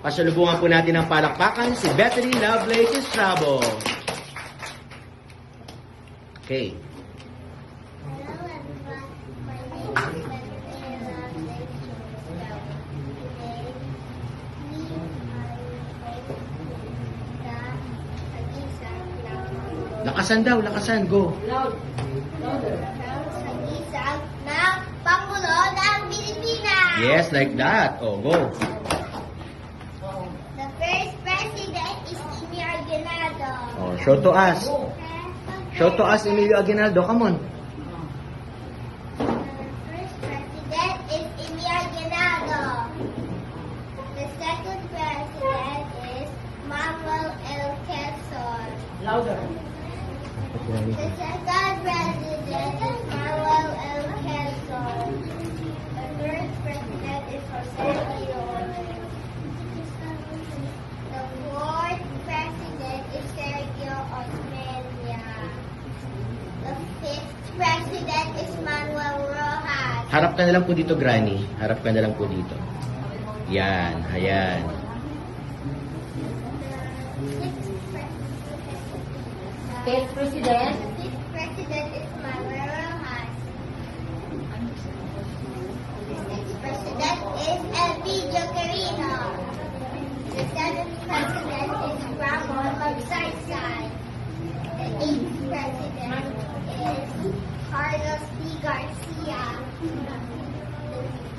Pasalubungan po natin ng palakpakan si Bethany Lovelace Estrabo. Okay. Hello everyone, my name is Bethany Lovelace Estrabo. Today, we are going Lakasan daw, lakasan. Go. sa isang ng Pangulo ng Pilipinas. Yes, like that. Oh, go. The first president is Emilio Aguinaldo. Oh, show to us. Show to us, Emilio Aguinaldo. Come on. The first president is Emilio Aguinaldo. The second president is Manuel L. Quezon. The second president is Manuel L. Quezon. The third president is Jose Leon. The fourth president is Sergio Osmeña. The fifth president is Manuel Rojas. Harap ka na lang po dito, Granny. Harap ka na lang po dito. Yan, ayan. Fifth President. The fifth president is Manuel Rojas. The sixth president is Elpidio Quirino. The seventh president is Ramon Magsaysay. The eighth president is Carlos P. Garcia.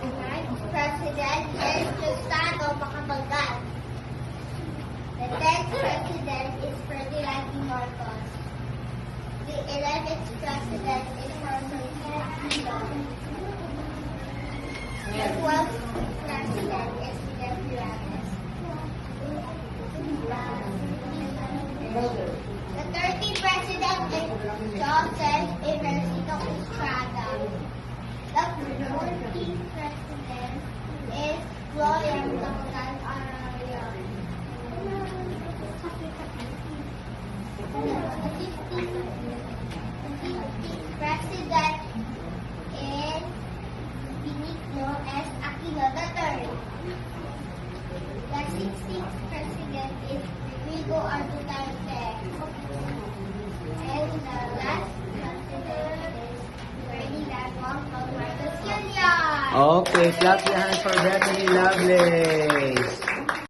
The ninth president is Justino Macapagal. The 10th president is Ferdinand P. Marcos. The 11th president is Jose Marcos. The 12th president is Miguel Piranes. The 13th president is Joseph Emercito Estrada. The 14th president is William Duncan Arroyo. The 15th president is Benigno S. Aquino III. The 16th president is Rodrigo R. Duterte. And the last president is Ferdinand Marcos Jr. Okay, clap your hands for Bethany Lovelace.